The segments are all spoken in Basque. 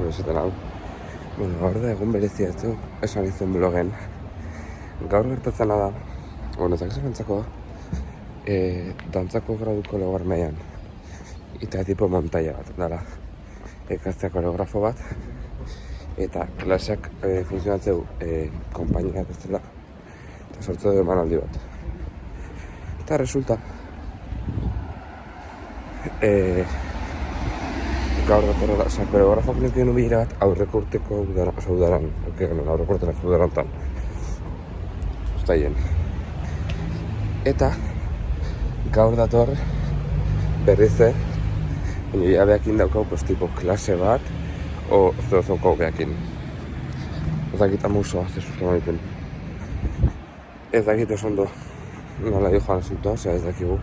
esaten hau. Bueno, gaur da egun berezia ez du, esan izan blogen. Gaur gertatzen da, ezak esantzako, dantzako graduko laugarmeian. Eta tipo montaia bat, dala. Ikastea koreografo bat, eta klaseak funtzionatzeu konpainia bezala, eta sortzu du emanaldi bat. Eta resulta, gaur datorrela, koreografak nekien ubira bat aurreko urteko udaran, aurreko urteko udarantan. Uztaien. Eta gaur dator berrize, baina ja behakin daukau, tipo klase bat, o zozoko behakin. Ez dakit amusoa, ze susto maniten. Ez dakit oso ondo nola dio joan asuntoa, ez dakigu.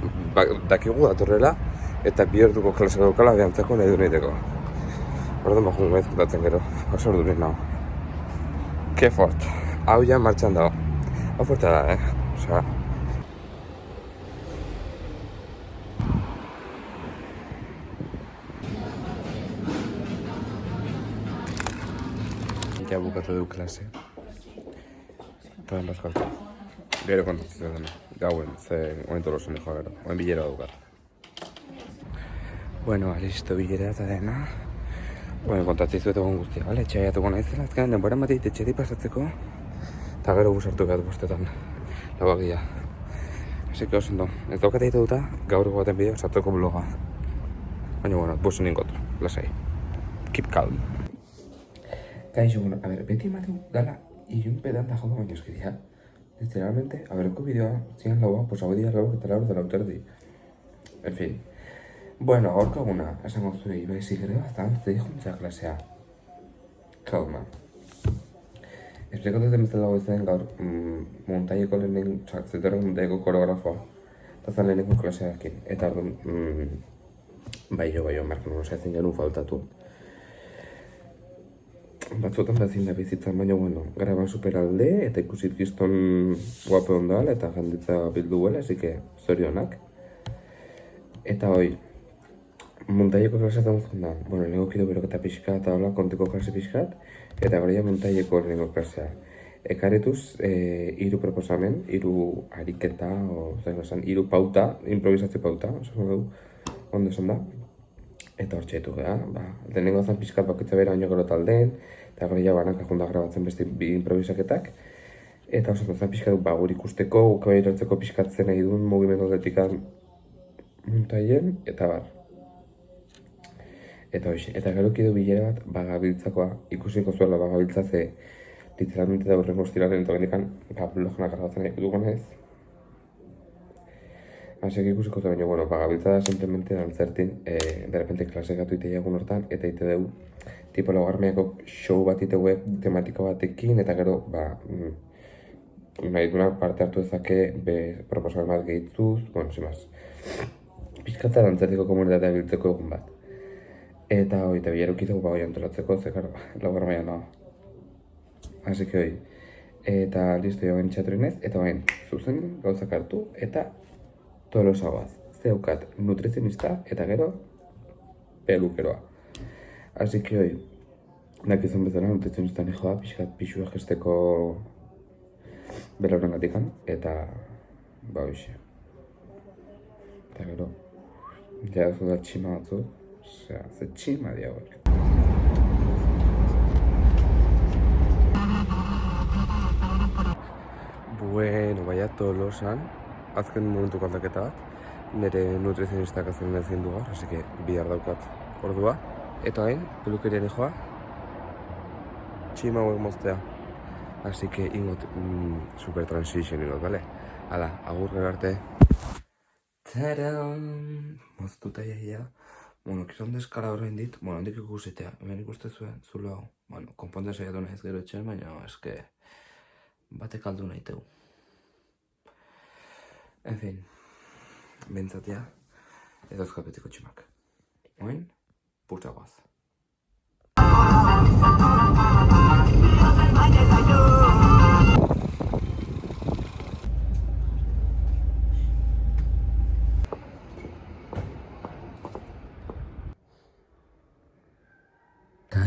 Dakigu datorrela, eta bi orduko klase daukala behantzako nahi du nahiteko. Orduan joan gaiz kontatzen gero, oso orduren nago. Ke fort, hau ja martxan dago. Hau fortea da, Osea, ja bukatu du klase. Eta den bazkaltu. Gero kontatzen dena. Gauen, ze momentu lozen joa gero. Oen bilera dukat. Bueno, listo bilera eta dena. Kontatzen izuet egon guztia, bale? Txaiatuko naizela, azkenean denbora matit etxetik pasatzeko. Eta gero busartu behar bostetan. Lauagia. Así que oso ondo. Ez daukat egite duta, gaur baten bideo sartuko bloga. Baina, busen ningotu, lasai. Keep calm. Kaixo, a ver, beti emateu gala ilun pedanta joko baino eskeria. Literalmente, aberoko bideoa zian laua, pues hau dia laua eta laur de lauterdi. En fin. Bueno, gaurko eguna, esango zuen baizik ere bastan, zei juntza klasea. Calma. Esplikotu zen bezala goizen gaur montaieko lehenen, zetorren montaieko koreografoa. Eta zan lehenengo klaseakin. Eta orduan, bai, marko nosa ezin genuen faltatu. Batzuetan bezin da bizitzan, baina graban superalde eta ikusit gizton guape ondal eta jenditza bildu guela, así que zorionak. Eta hoi, montaieko klasea da guztun da. Lehenengo kido beroketa pixka eta hola, konteko klase pixkat, eta gara montaieko lehenengo klasea. Ekaretuz, hiru proposamen, hiru ariketa, hiru pauta, improvisazio pauta, ondo esan da. Eta hor txetu gara, lehenengo zan pixkat bakitza bera baino gero taldeen, eta gero ja banaka junda grabatzen beste bi improvisaketak. Eta osatzen zan pixkat gure ikusteko, gukabai erortzeko pixkatzen nahi duen mugimendu atletikan montaien, eta bar. Eta hoxe, eta gero kidu bilera bat bagabiltzakoa, ikusiko zuela bagabiltza literalmente da horrengo estiraren eta bendikan blogena grabatzen dugun ez. Así que ikusiko zuen, bagabiltza da simplemente dantzertin, de repente klase gatu ite jagun hortan, eta ite dugu tipo laugarmeako show bat ite web tematika batekin, eta gero, nahi duna parte hartu ezake proposamen bat gehitzuz, sin pizkatza dantzertiko komunitatea biltzeko egun bat. Eta hoi, eta bilerukizeko hoi antolatzeko, zekar, laugarmeia noa. Así que hoi, eta listo joan txaturinez, eta bain, zuzen gauzak hartu, eta tolosabaz, zeukat nutrizionista eta gero pelukeroa. Así que hoi, dakizun bezala nutrizionista nejoa, pixkat pixua gesteko belauren gatikan, eta hoxe. Eta gero, jadazu da txima batzu, osea, ze txima diagok. Bueno, baina Tolosan, azken momentuko aldaketa bat, nire nutrizionistak azken ezin du gaur, así que bihar daukat ordua. Eta hain, pelukerien joa, txima hauek moztea. Así que ingot super transition ingot, bale? Hala, agur gero arte. Tadam! Moztuta jaia. Kizan deskara horrein dit, handik ikusitea, hemen ikuste zuen, zulo hau. Konponte saiatu nahiz gero etxen, baina eske batek aldu nahi tegu. En fin, bentzatia, ez dauzkat betiko tximak. Oin, putza guaz.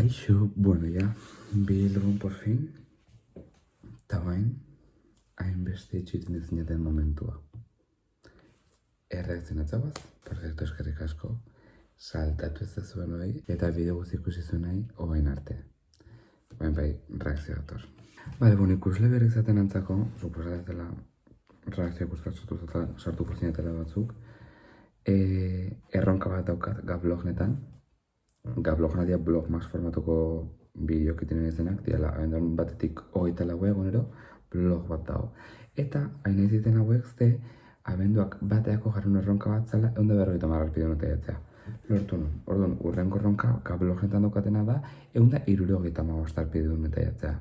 Kaixo, bueno, ya, Bilbon por fin, eta bain, hainbeste itxiten izinaten momentua. Erreakzionatzabaz, perfecto, eskerrik asko, saltatu ez da zuen hori, eta bideo guzti ikusi zuen nahi, hogein arte. Bain bai, reakzio dator. Bale, bueno, ikusle berrik zaten antzako, suposatela, reakzio ikustat sartuko zinetela batzuk, erronka bat daukat gablognetan, Gablogna dia blog mas formatuko bideok iten izenak, diala, abendan batetik 24 egunero, blog bat dago. Eta, hain egiten hauek ze, abenduak bateako jarrun erronka bat zela, 150 arpide honetan jatzea. Lortu nun, orduan, urrengo erronka gablognetan daukatena da, 175 arpide honetan jatzea.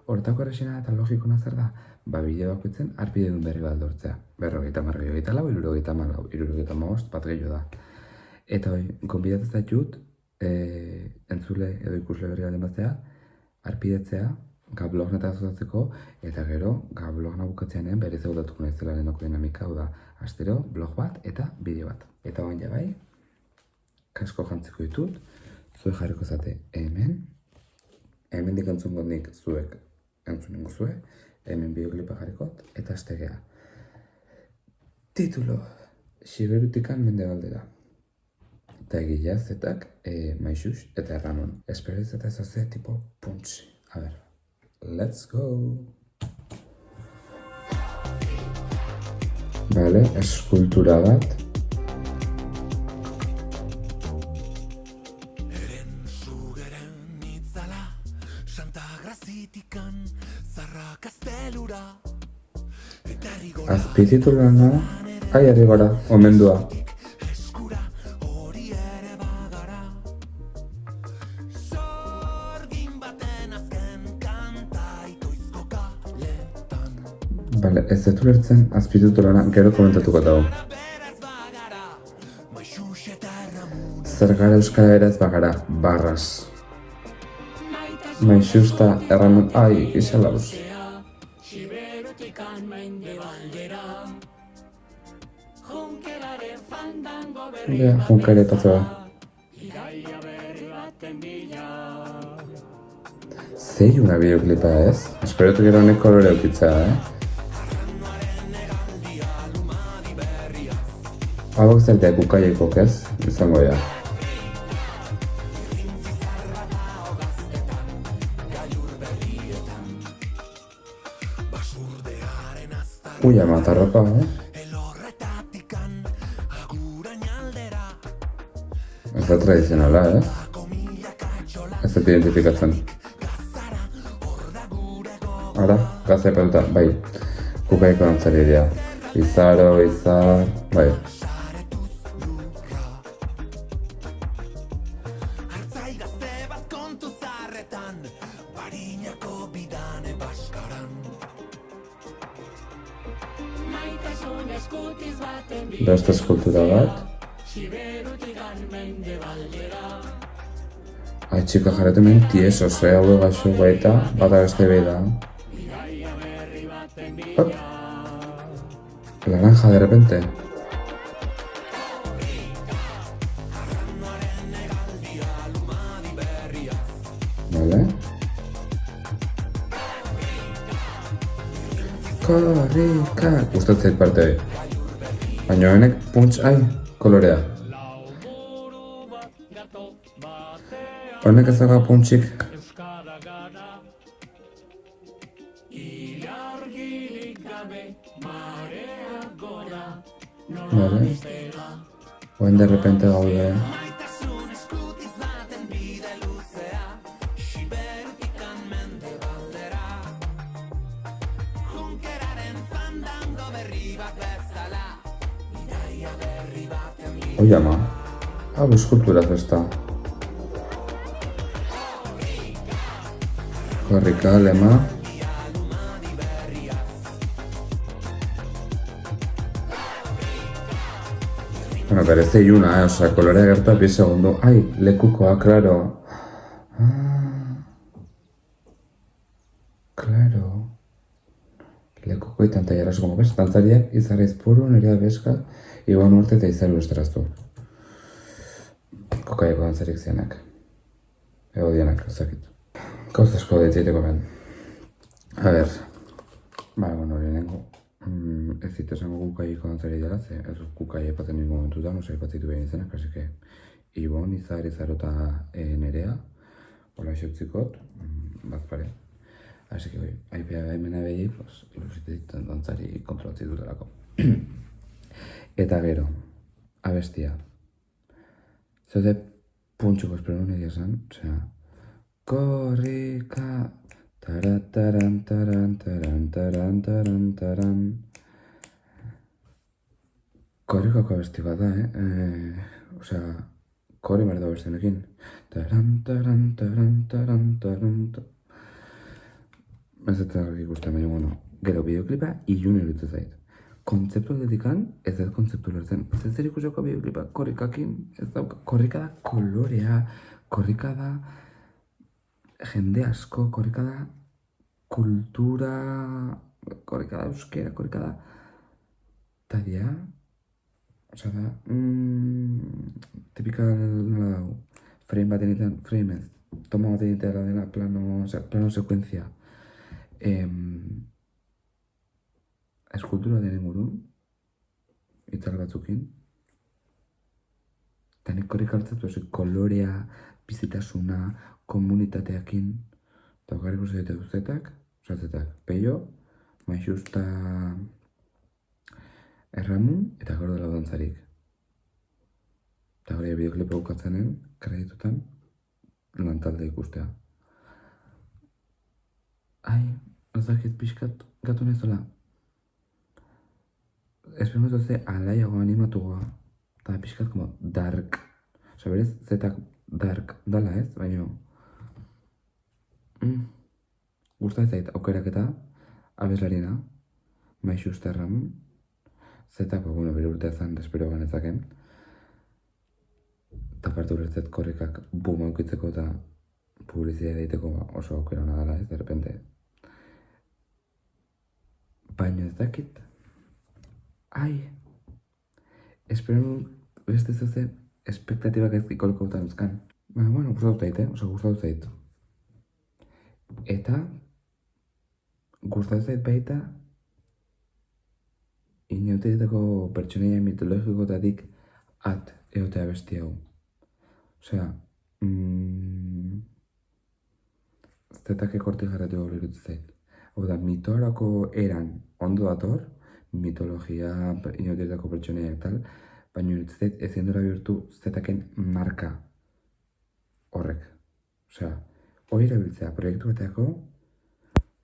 Hortako erresena eta logikona zer da, bideo bakoitzen arpide duen berri bat lortzea. 50 lau, 75 bat gehiago da. Eta hoi, gonbidatzen zaitut, entzule edo ikusle berri baldin baztea, arpidetzea, gablognetan azotatzeko, eta gero, gablogna bukatzeanen berriz eudatuko naizela lehenoko dinamika, hau da, astero, blog bat eta bideo bat. Eta bain jabai, kasko jantziko ditut, zuek jarriko zate hemen dikantzun gondik zuek entzunen guzue, hemen bideoklipa jarrikot, eta astegea. Titulo, Siberutikan mendebaldera. Eta egilea zetak, maixux eta erranon. Esperiz eta ezazea tipo puntsi. A ver, let's go! Vale, eskultura bat. Azpititulana, ari gara, omendua. Bale, ez dut ulertzen azpititulana gero komentatuko dago. Zer gara euskara ere ez bagara, barras. Maixusta erranon, ai, isalauz. Bea, junkere patzua. Zei una bideoklipa ez? Esperatu gero honek kolore eukitzea, Hauak zertea kukaiekok ez, izango da. Ui, amatarropa, Ez da tradizionala, Ez dut identifikatzen. Ara, gazia pelta, bai, kukaiko dantzari dira. Izaro, bai. Beste eskultura bat. Ai, txika jarretu hemen tiesos, hau gaixo baita, bata beste behi da. Naranja de repente. Vale. Korrika. Gustatzen zait parte hori. Baina honek punts, kolorea. Honek ez dago puntsik. Vale. Oen de repente gaude. Oi ama, hau eskultura festa. Korrika, lema. Bueno, parece iluna, osea, kolorea gerta 2 segundo. Ai, lekukoa, claro. Claro. Lekuko y tantalleras como ves, dantzariak izarraiz puru, nerea beska, iban urte eta izar ilustraztu. Kokaieko dantzarik zianak. edo dianak, ez dakit. Gauz asko ditzeiteko ben. A ber, bueno, lehenengo. Ez dit esango gukaiko dantzari dela, ze ez gukai epatzen nire momentutan, oso epatzitu behin izenak, así que Ibon, Izar, Izarota Nerea, hola xeutzikot, bazpare. Así que, aipea behimena behi, pues, ilusite ditan dantzari kontrolatzi dutelako. Eta gero, abestia. Zaude puntxuko espero nire esan, osea, korrika, taran, taran, taran, taran, taran, taran. Korrikako abesti bat da, osea, korri behar da bestenekin. Taran, taran, taran, taran, taran, taran. Ez eta ikusten, baina, bueno, gero bideoklipa ilun iruditzen zait. Kontzeptu aldetikan, ez dut kontzeptu lertzen. Ez zer ikusiko bideoklipa korrikakin, ez da, korrika da kolorea, korrika da jende asko, korrika da kultura, korrika da euskera, korrika da tadia, osea da, tipikal nola dago, frame bat egiten, frame ez, toma bat egitera dela, plano sekuentzia. Eskultura den ingurun, itzal batzukin, eta nik korrik hartzatu kolorea, bizitasuna, komunitateakin, eta garriko zeitea zetak, peio, maixusta erramun, eta gero dela dantzarik. Eta gari bideoklipa bukatzenen, kreditutan, lantalde ikustea. Ai, azakit pixkat gatu nezola. Esperimentu ze alaiago animatugoa, eta pixkat como dark. Osa berez, zetak dark dala ez, baina gustatzen zait aukeraketa, abeslarina, maixusta erramun, zetak, bueno, bere urtea zan, espero ganezaken. Eta parte ulertzet korrikak boom aukitzeko eta publizia daiteko oso aukera hona dela ez, derrepente. Baina ez dakit, ai, espero beste zuze espektatibak ez ikoloko eta euskan. Baina, bueno, gustatu zait, oso gustatu zait. Eta, gustatu zait baita, inautiteko pertsonaia mitologikotatik at egotea besti hau. Osea, zetak ekortik jarratu gaur irutu zait. Hau da, mitoarako eran ondo dator, mitologia, inautiteko pertsonaiak tal, baina irutu zait ezin dura bihurtu zetaken marka horrek. Osea, hori erabiltzea proiektu bateako,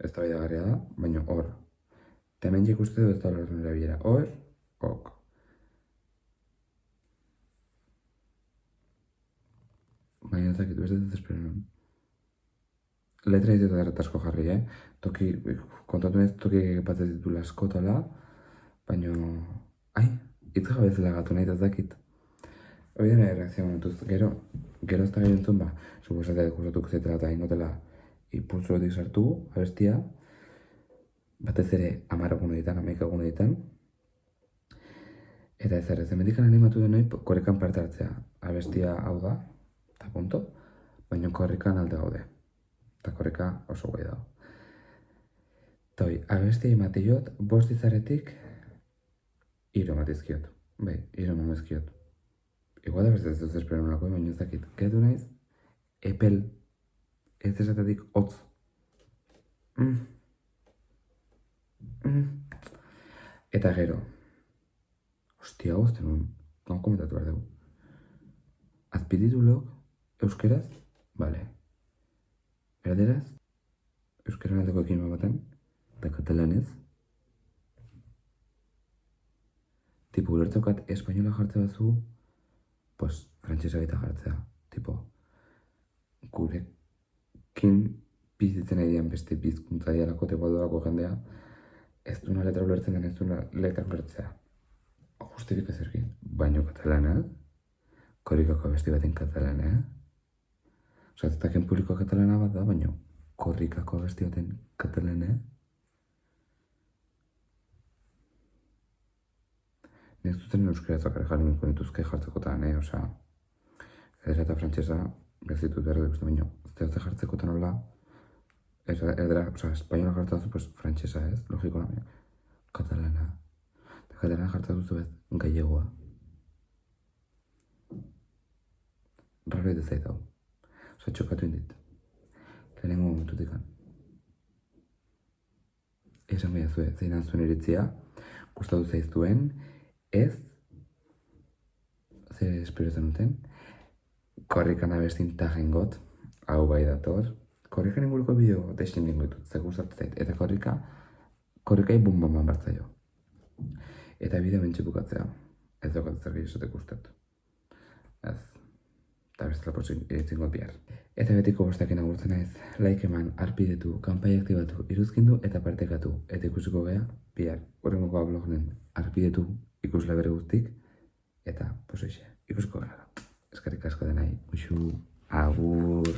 ez da baidagarria da, baina hor. Eta hemen jik uste du ez da horretan erabilera. Hor, ok. Baina ez dakit, beste ez espero nuen. Letra izatea erretasko jarri, Toki, kontatu nez, toki epatzen ditula askotala, baina, ai, hitz gabezela gatu nahi ez dakit. Hori dena reakzio momentuz, gero ez da gai entzun ba, suposatea gustatuko zaitela eta ingotela impulsuotik sartu, abestia, batez ere 10 egun editan, 11 egun editan, eta ez ere, zementikan animatu denoi korrikan parte hartzea, abestia hau da, eta punto, baina korrikan alde gaude, eta korrika oso guai dago. Eta hoi, abestia imatiot, 5 izaretik, 3 ematizkiot, bai, 3 ematizkiot. Igual da beste ez duz espero nolako, baina ez dakit, gaitu naiz, epel, ez esatetik hotz. Eta gero, hostia gozten hon, gau komentatu behar dugu. Azpititulok, euskeraz, bale. Erderaz, euskera aldeko ekin baten, eta katalanez. Tipo, ulertzokat espainola jartzea bazu, pues, frantzesa baita jartzea. Tipo, gurekin bizitzen edian beste bizkuntza dialako, tegualdorako jendea, ez duna letra ulertzen den ez duna letra ulertzea. Justirik ezerkin. Baina katalana, korrikako besti baten katalana. Osa, zetaken publiko katalana bat da, baina korrikako besti baten katalana. Ez duzen euskera zakar jarri niko nituzke jartzekotan, osa, edera eta frantzesa, ez ditut behar dut, baina zehatze jartzeko eta nola, erdera, espainola jartzen duzu, pues, frantsesa ez, logiko nahi, katalana, eta katalana jartzen duzu ez, gallegoa. Raro edo zait hau. Txokatu indit. Lehenengo momentutik. Esan behar zuen, zein zuen iritzia, gustatu zaiztuen, ez, zer espero zenuten, korrikan abestin tajengot, hau bai dator, korrikan inguruko bideo destin dingoitut, ze gustatu zait, eta korrikai bumbaman bartzaio. Eta bideo mentxe bukatzea, ez daukat zer gehi esateko ustatu. Ez, eta bestela pozik iritzingot bihar. Eta betiko bostakin agurtzen naiz, like eman, arpidetu, kanpai aktibatu, iruzkindu eta partekatu, eta ikusiko gea, bihar, horrengoa blognen, arpidetu, ikusle bere guztik, eta, posoixe, ikusiko gara. Eskerrik asko denai, muxu, agur.